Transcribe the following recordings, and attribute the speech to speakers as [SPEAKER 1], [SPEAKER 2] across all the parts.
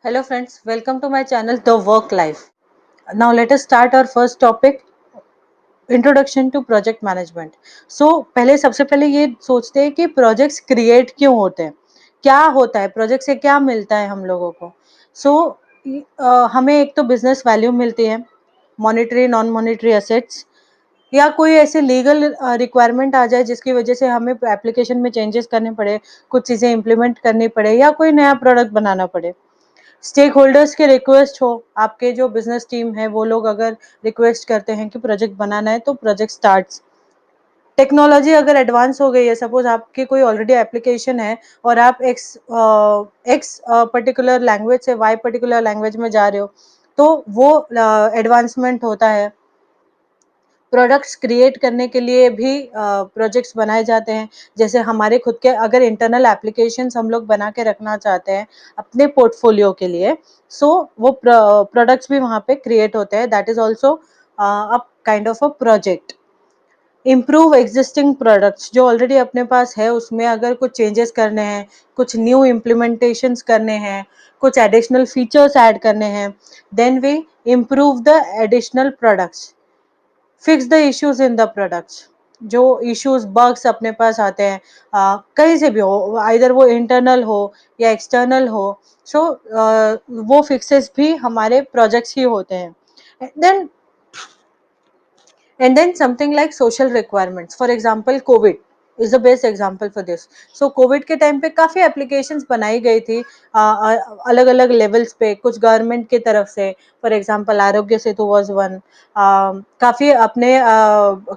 [SPEAKER 1] Hello friends, welcome to my channel The Work Life. Now let us start our first topic, introduction to project management. So पहले सबसे पहले ये सोचते हैं कि प्रोजेक्ट्स क्रिएट क्यों होते हैं, क्या होता है प्रोजेक्ट से, क्या मिलता है हम लोगों को। सो हमें एक तो बिजनेस वैल्यू मिलती है, मॉनेटरी नॉन मॉनेटरी एसेट्स, या कोई ऐसे लीगल रिक्वायरमेंट आ जाए जिसकी वजह से हमें एप्लीकेशन में चेंजेस करने पड़े, कुछ चीज़ें इंप्लीमेंट करनी पड़े या कोई नया प्रोडक्ट बनाना पड़े। स्टेक होल्डर्स के रिक्वेस्ट हो, आपके जो बिजनेस टीम है वो लोग अगर रिक्वेस्ट करते हैं कि प्रोजेक्ट बनाना है तो प्रोजेक्ट स्टार्ट्स। टेक्नोलॉजी अगर एडवांस हो गई है, सपोज आपकी कोई ऑलरेडी एप्लीकेशन है और आप एक्स पर्टिकुलर लैंग्वेज से वाई पर्टिकुलर लैंग्वेज में जा रहे हो, तो वो एडवांसमेंट होता है। प्रोडक्ट्स क्रिएट करने के लिए भी प्रोजेक्ट्स बनाए जाते हैं। जैसे हमारे खुद के अगर इंटरनल एप्लीकेशंस हम लोग बना के रखना चाहते हैं अपने पोर्टफोलियो के लिए, सो वो प्रोडक्ट्स भी वहाँ पे क्रिएट होते हैं। That is also a kind of a project. Improve existing products जो ऑलरेडी अपने पास है, उसमें अगर कुछ चेंजेस करने हैं, कुछ न्यू इम्प्लीमेंटेशंस करने हैं, कुछ एडिशनल फीचर्स ऐड करने हैं, then we improve the additional products. Fix the issues in the products, जो इश्यूज बग्स अपने पास आते हैं, कहीं से भी हो, आइदर वो इंटरनल हो या एक्सटर्नल हो, सो वो फिक्सेस भी हमारे प्रोजेक्ट्स ही होते हैं। Then and then something like social requirements, for example covid is the best example for this. so covid के टाइम पे काफ़ी एप्लीकेशंस बनाई गई थी अलग अलग लेवल्स पे, कुछ गवर्नमेंट की तरफ से, for example Aarogya Setu was one. काफ़ी अपने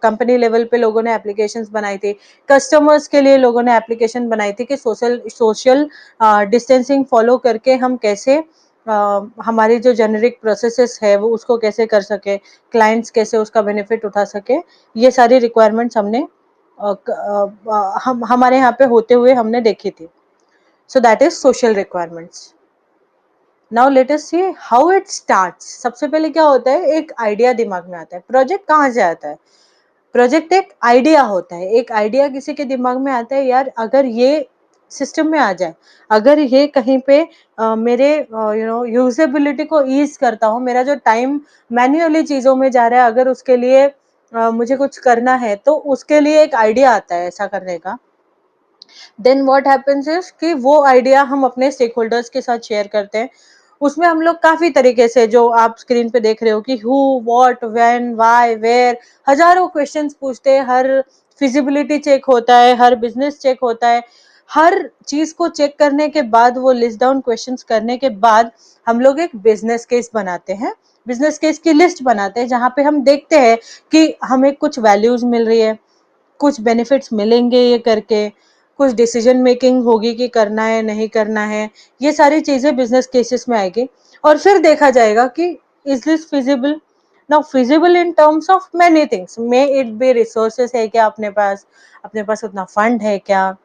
[SPEAKER 1] कंपनी लेवल पे लोगों ने एप्लीकेशंस बनाई थी, कस्टमर्स के लिए लोगों ने एप्लीकेशन बनाई थी कि सोशल सोशल डिस्टेंसिंग फॉलो करके हम कैसे हमारी जो जेनरिक प्रोसेसेस है वो उसको कैसे कर सके, क्लाइंट्स कैसे उसका बेनिफिट उठा सके। ये सारी रिक्वायरमेंट्स हमने हम हमारे यहाँ पे होते हुए हमने देखी थी। So that is social requirements. Now let us see how it starts. सबसे पहले क्या होता है, एक आइडिया दिमाग में आता है। प्रोजेक्ट कहाँ से आता है? प्रोजेक्ट एक आइडिया होता है। एक आइडिया किसी के दिमाग में आता है, यार अगर ये सिस्टम में आ जाए, अगर ये कहीं पे मेरे यूजेबिलिटी को ईज करता हूँ, मेरा जो टाइम मैन्युअली चीज़ों में जा रहा है, अगर उसके लिए मुझे कुछ करना है तो उसके लिए एक आइडिया आता है ऐसा करने का। देन व्हाट हैपेंस इज कि वो आइडिया हम अपने स्टेक होल्डर्स के साथ शेयर करते हैं। उसमें हम लोग काफी तरीके से, जो आप स्क्रीन पे देख रहे हो कि who, what, when, why, where, हजारों क्वेश्चंस पूछते हैं। हर फिजिबिलिटी चेक होता है, हर बिजनेस चेक होता है। हर चीज को चेक करने के बाद, वो लिस्ट डाउन क्वेश्चंस करने के बाद, हम लोग एक बिजनेस केस बनाते हैं। बिजनेस केस की लिस्ट बनाते हैं जहाँ पे हम देखते हैं कि हमें कुछ वैल्यूज मिल रही है, कुछ बेनिफिट्स मिलेंगे ये करके, कुछ डिसीजन मेकिंग होगी कि करना है नहीं करना है। ये सारी चीजें बिजनेस केसेस में आएगी। और फिर देखा जाएगा कि is this feasible. Now feasible in terms of many things, may it be resources है क्या अपने पास उतना फंड है क्या,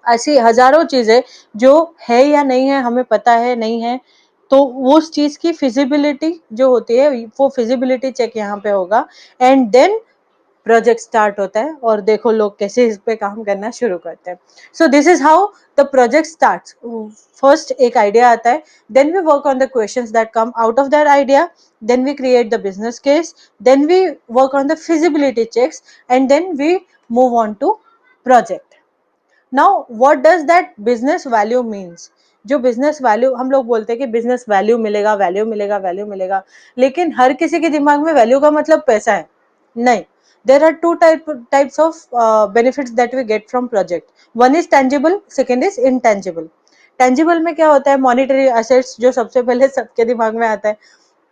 [SPEAKER 1] ऐसी हजारों चीजें जो है या नहीं है, हमें पता है नहीं है। तो उस चीज की फिजिबिलिटी जो होती है, वो फिजिबिलिटी चेक यहाँ पे होगा। एंड देन प्रोजेक्ट स्टार्ट होता है और देखो लोग कैसे इस पे काम करना शुरू करते हैं। So this is how the project starts. First एक आइडिया आता है, then we work on the questions that come out of that idea, then we create the business case, then we work on the feasibility checks, and then we move on to project. Now what does that business value means. जो business value हम लोग बोलते हैं कि business value मिलेगा, value मिलेगा, value मिलेगा, लेकिन हर किसी के दिमाग में वैल्यू का मतलब पैसा है? नहीं। there are two types of benefits that we get from project. One is tangible, second is intangible. tangible में क्या होता है? monetary assets, जो सबसे पहले सबके दिमाग में आता है।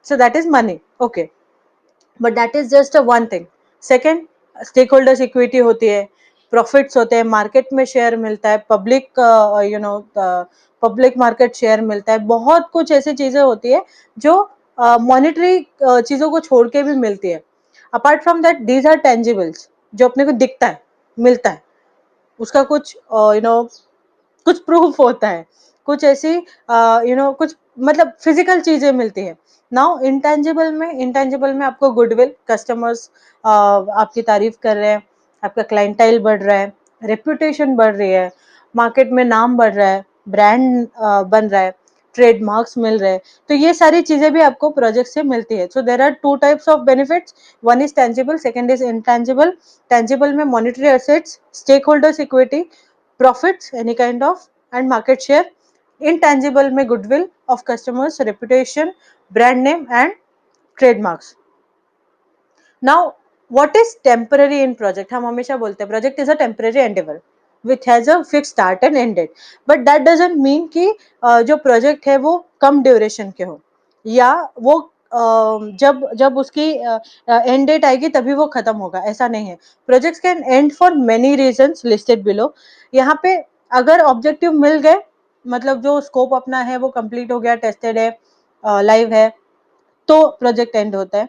[SPEAKER 1] so that is money, okay, but that is just a one thing. second, stakeholders equity होती है, प्रॉफिट्स होते हैं, मार्केट में शेयर मिलता है, पब्लिक पब्लिक मार्केट शेयर मिलता है, बहुत कुछ ऐसी चीजें होती है जो मॉनेटरी चीजों को छोड़ के भी मिलती है। Apart from that, these are tangibles, जो अपने को दिखता है, मिलता है, उसका कुछ कुछ प्रूफ होता है, कुछ ऐसी कुछ मतलब फिजिकल चीजें मिलती है। नाउ इंटेंजिबल में आपको गुडविल, कस्टमर्स आपकी तारीफ कर रहे हैं, आपका क्लाइंटाइल बढ़ रहा है, रेपुटेशन बढ़ रही है, मार्केट में नाम बढ़ रहा है, ब्रांड बन रहा है, ट्रेडमार्क्स मिल रहे हैं, तो ये सारी चीजें भी आपको प्रोजेक्ट से मिलती है. So there are two types of benefits. One is tangible, second is intangible. Tangible में monetary assets, stakeholders equity, profits any kind of, and market share. intangible में goodwill of customers, reputation, brand name and trademarks. Now what is temporary in project? हम हमेशा बोलते हैं project is a temporary endeavor which has a fixed start and end date, but that doesn't mean कि जो project है वो कम duration के हो, या वो जब जब उसकी end date आएगी तभी वो खत्म होगा, ऐसा नहीं है. Projects can end for many reasons listed below. यहाँ पे अगर ऑब्जेक्टिव मिल गए, मतलब जो स्कोप अपना है वो कंप्लीट हो गया, टेस्टेड है, लाइव है, तो प्रोजेक्ट एंड होता है.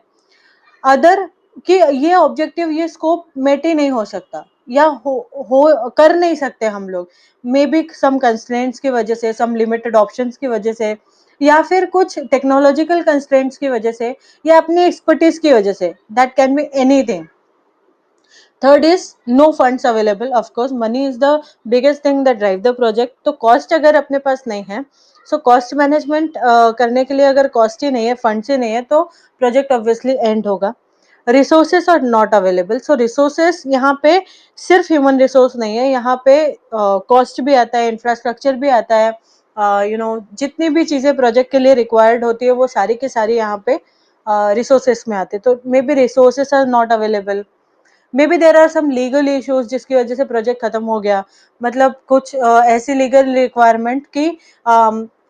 [SPEAKER 1] अदर कि ये ऑब्जेक्टिव, ये स्कोप मेट ही नहीं हो सकता, या हो कर नहीं सकते हम लोग, मे बी सम कंस्ट्रेंट्स की वजह से, सम लिमिटेड ऑप्शंस की वजह से, या फिर कुछ टेक्नोलॉजिकल कंस्ट्रेंट्स की वजह से, या अपनी एक्सपर्टीज की वजह से. That can be anything. Third is no funds available. Of course, money is the biggest thing that drive the project. तो cost अगर अपने पास नहीं है, so cost management करने के लिए अगर cost ही नहीं है, funds ही नहीं है, तो project obviously end होगा. Resources are not available. So resources यहाँ पे सिर्फ human resource नहीं है, यहाँ पे cost भी आता है, infrastructure भी आता है, जितनी भी चीजें project के लिए required होती है वो सारी की सारी यहाँ पे resources में आते हैं. तो maybe resources are not available. Maybe there are some legal issues जिसकी वजह से प्रोजेक्ट खत्म हो गया, मतलब कुछ ऐसी लीगल रिक्वायरमेंट की,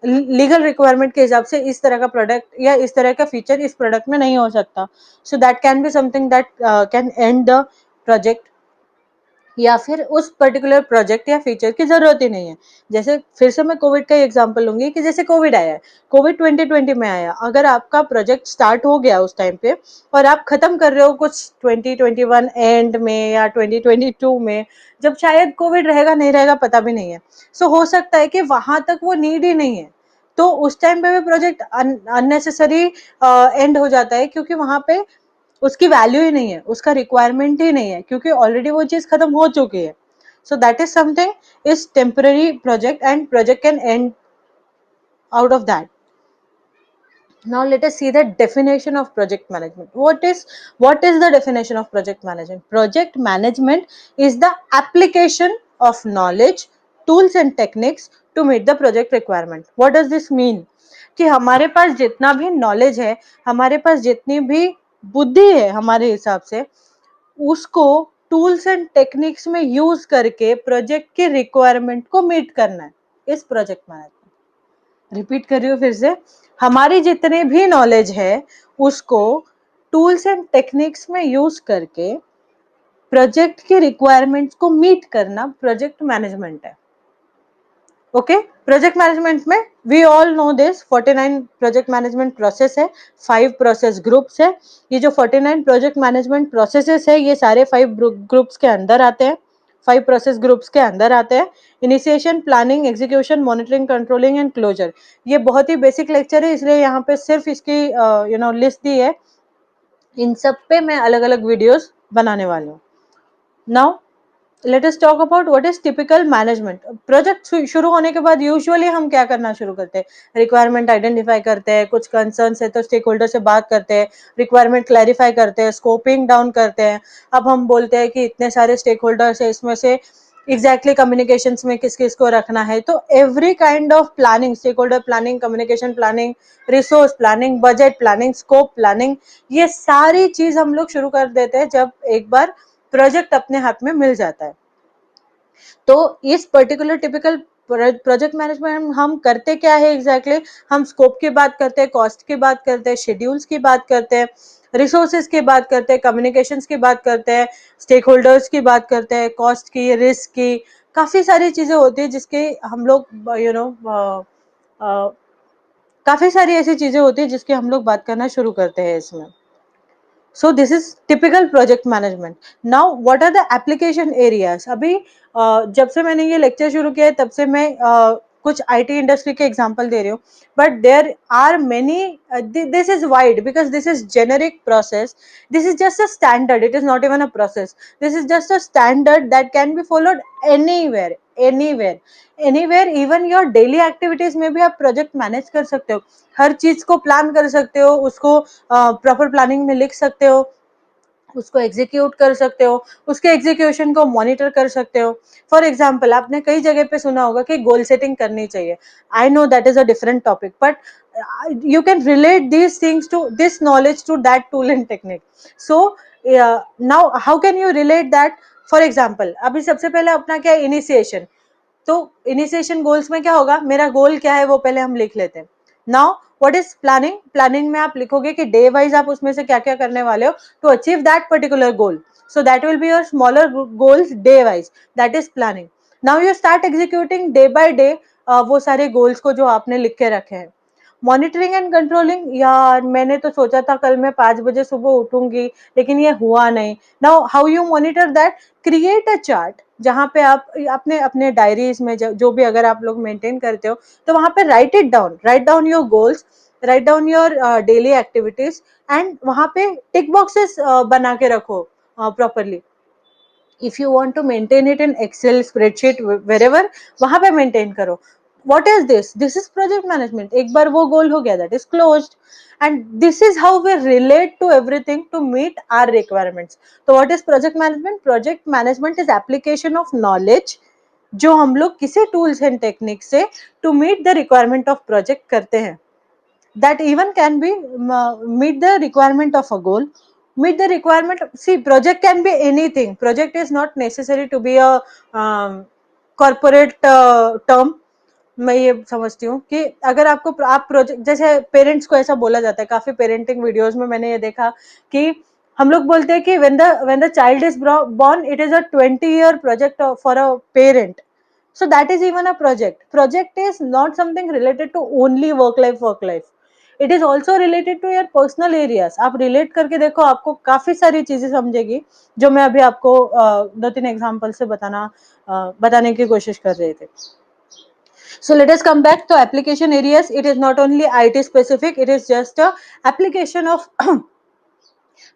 [SPEAKER 1] लीगल रिक्वायरमेंट के हिसाब से इस तरह का प्रोडक्ट या इस तरह का फीचर इस प्रोडक्ट में नहीं हो सकता. So that can be something that can and the project, या फिर उस पर्टिकुलर प्रोजेक्ट या फीचर की जरूरत ही नहीं है. जैसे फिर से मैं कोविड का एग्जांपल लूंगी कि जैसे कोविड आया है, कोविड 2020 में आया, अगर आपका प्रोजेक्ट स्टार्ट हो गया उस टाइम पे और आप खत्म कर रहे हो कुछ 2021 एंड में या 2022 में, जब शायद कोविड रहेगा नहीं रहेगा पता भी नहीं है, सो हो सकता है कि वहां तक वो नीड ही नहीं है, तो उस टाइम पे भी प्रोजेक्ट अननेसेसरी एंड हो जाता है, क्योंकि वहां पे उसकी वैल्यू ही नहीं है, उसका रिक्वायरमेंट ही नहीं है, क्योंकि ऑलरेडी वो चीज खत्म हो चुकी है. So that is something is temporary project, and project can and out of that. Now let us see the definition of project management. What is the definition of project management? Project management is the application of knowledge, tools and techniques to meet the project requirement. What does this mean? कि हमारे पास जितना भी knowledge है, हमारे पास जितनी भी बुद्धि है, हमारे हिसाब से उसको टूल्स एंड टेक्निक्स में यूज करके प्रोजेक्ट की रिक्वायरमेंट को मीट करना है, इस प्रोजेक्ट मैनेजमेंट. रिपीट कर रही हूँ फिर से, हमारी जितने भी नॉलेज है उसको टूल्स एंड टेक्निक्स में यूज करके प्रोजेक्ट की रिक्वायरमेंट्स को मीट करना प्रोजेक्ट मैनेजमेंट है. ओके, प्रोजेक्ट मैनेजमेंट में we all know this 49 project management process है, 5 प्रोसेस ग्रुप्स है. ये जो 49 प्रोजेक्ट मैनेजमेंट प्रोसेसेस है, ये सारे 5 ग्रुप्स के अंदर आते हैं, 5 प्रोसेस ग्रुप्स के अंदर आते हैं. Initiation, planning, execution, monitoring, controlling and closure. ये बहुत ही बेसिक लेक्चर है, इसलिए यहाँ पे सिर्फ इसकी लिस्ट दी है. इन सब पे मैं अलग अलग वीडियोस बनाने वाली हूँ. Now let us talk about what is typical management. Project शुरू होने के बाद यूजुअली हम क्या करना शुरू करते हैं? रिक्वायरमेंट आइडेंटिफाई करते हैं, कुछ कंसर्न्स है तो स्टेक होल्डर से बात करते हैं, रिक्वायरमेंट क्लैरिफाई करते हैं, स्कोपिंग डाउन करते हैं. अब हम बोलते हैं कि इतने सारे स्टेक होल्डर्स है, इसमें से एग्जैक्टली कम्युनिकेशंस में किस किस को रखना है, तो every kind of planning, stakeholder planning, communication planning, resource planning, budget planning, scope planning, ये सारी चीज हम लोग शुरू कर देते हैं जब एक बार प्रोजेक्ट अपने हाथ में मिल जाता है. तो इस पर्टिकुलर टिपिकल प्रोजेक्ट मैनेजमेंट हम करते क्या है एग्जैक्टली? हम स्कोप की बात करते हैं, कॉस्ट की बात करते हैं, शेड्यूल्स की बात करते हैं, रिसोर्सेज की बात करते हैं, कम्युनिकेशंस की बात करते हैं, स्टेक होल्डर्स की बात करते हैं, कॉस्ट की, रिस्क की, काफी सारी चीजें होती है जिसके हम लोग काफी सारी ऐसी चीजें होती है जिसकी हम लोग बात करना शुरू करते हैं इसमें. So this is typical project management. Now what are the application areas? अभी जब से मैंने ये लेक्चर शुरू किया है तब से मैं कुछ IT इंडस्ट्री के एग्जांपल दे रही हूँ, but there are many. This is wide because this is generic process. This is just a standard. It is not even a process. This is just a standard that can be followed anywhere, anywhere even your daily activities में भी आप project manage कर सकते हो, हर चीज को plan कर सकते हो, उसको प्रॉपर प्लानिंग में लिख सकते हो, उसको एग्जीक्यूट कर सकते हो, उसके एग्जीक्यूशन को मॉनिटर कर सकते हो। फॉर एग्जाम्पल आपने कई जगह पे सुना होगा कि गोल सेटिंग करनी चाहिए, I know that is a different topic, but you can relate these things to this knowledge to that tool and technique. So now how can you relate that? For example अभी सबसे पहले अपना क्या है, initiation. तो initiation goals में क्या होगा, मेरा गोल क्या है वो पहले हम लिख लेते हैं। Now what is planning, planning में आप लिखोगे कि डे वाइज आप उसमें से क्या क्या करने वाले हो to achieve that particular goal, so that will be your smaller goals day wise, that is planning. Now you start executing day by day वो सारे गोल्स को जो आपने लिख के रखे हैं। मॉनिटरिंग एंड कंट्रोलिंग, यार मैंने तो सोचा था कल मैं 5 बजे सुबह उठूंगी लेकिन ये हुआ नहीं। Now how you monitor that, create a chart जहां पे आप अपने अपने डायरीज में जो भी अगर आप लोग मेंटेन करते हो तो वहां पे right it down, write down your goals, write down your daily activities and वहां पे टिक बॉक्सेस बना के रखो properly. if you want to maintain it in excel spreadsheet wherever, वहां पे maintain करो। what is this, this is project management, एक बार वो goal हो गया, that is closed, and this is how we relate to everything to meet our requirements. तो what is project management? Project management is application of knowledge जो हम लोग किसी tools and techniques से to meet the requirement of project करते हैं, that even can be meet the requirement of a goal, meet the requirement, see project can be anything, project is not necessary to be a corporate term। मैं ये समझती हूँ कि अगर आपको आप प्रोजेक्ट, जैसे पेरेंट्स को ऐसा बोला जाता है, काफी पेरेंटिंग वीडियोस में मैंने ये देखा कि हम लोग बोलते हैं कि when the child is born it is a 20-year project for a parent, so that is even a project. Project is not something related to only work life, it is also related to your personal areas। आप relate करके देखो, आपको काफी सारी चीजें समझेगी जो मैं अभी आपको 2-3 एग्जांपल से बताने की कोशिश कर रहे थे। So let us come back to application areas. It is not only IT specific, it is just a application of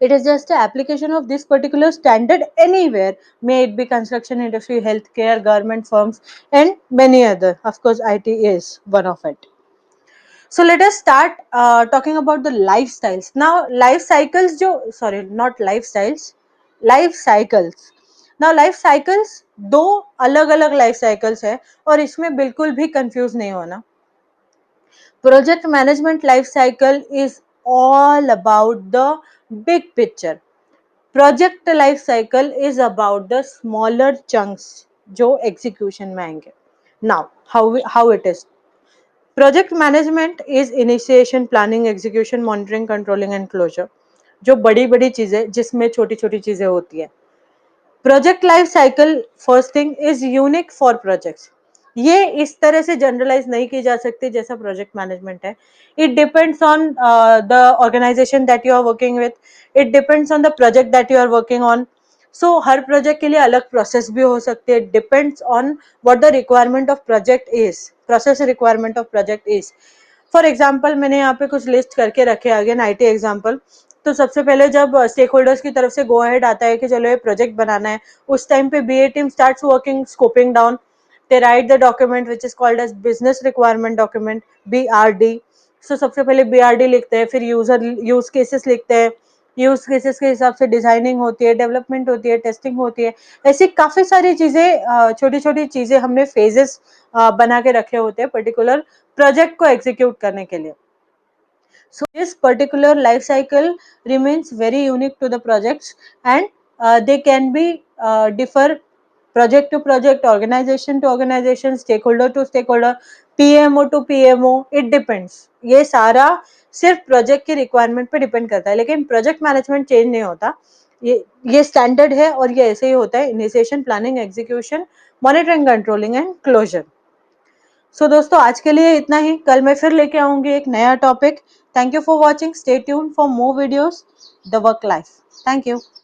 [SPEAKER 1] it is just an application of this particular standard anywhere, may it be construction industry, healthcare, government firms and many other. Of course IT is one of it. So let us start talking about the lifestyles. Now life cycles sorry, not lifestyles, life cycles. Now life cycles दो अलग अलग life cycles है और इसमें बिल्कुल भी confuse नहीं होना। Project management life cycle is all about the big picture. Project life cycle is about the smaller chunks जो execution में आएंगे। Now how it is? Project management is initiation, planning, execution, monitoring, controlling and closure. जो बड़ी बड़ी चीजें जिसमें छोटी छोटी चीजें होती है। Project life cycle first thing is unique for projects, ये इस तरह से जनरलाइज नहीं की जा सकती जैसा प्रोजेक्ट मैनेजमेंट है। It depends on the organisation that you are working with, it depends on the project that you are working on. So हर प्रोजेक्ट के लिए अलग प्रोसेस भी हो सकती है, depends on what the requirement of project is, process requirement of project is. For example मैंने यहाँ पे कुछ लिस्ट करके रखे, अगेन आईटी एग्जाम्पल। तो सबसे पहले जब स्टेक होल्डर्स की तरफ से गो अहेड आता है कि चलो ये प्रोजेक्ट बनाना है, उस टाइम पे BA team starts working, scoping down, they write the document which is called as business requirement document, BRD। so सबसे पहले BRD लिखते हैं, फिर यूज केसेस लिखते हैं, यूज केसेस के हिसाब से डिजाइनिंग होती है, डेवलपमेंट होती है, टेस्टिंग होती है, ऐसी काफी सारी चीजें, छोटी छोटी चीजें हमने फेजेस बना के रखे होते हैं पर्टिकुलर प्रोजेक्ट को एग्जीक्यूट करने के लिए। So this particular life cycle remains very unique to the projects, and they can be differ project to project, organization to organization, stakeholder to stakeholder, PMO to PMO, it depends। ये सारा सिर्फ project की requirement पे depend करता है, लेकिन project management change नहीं होता, ये स्टैंडर्ड है और ये ऐसे ही होता है, initiation, planning, execution, monitoring, controlling and closure. So दोस्तों आज के लिए इतना ही, कल मैं फिर लेके आऊंगी एक नया topic. Thank you for watching, stay tuned for more videos, the work life. Thank you.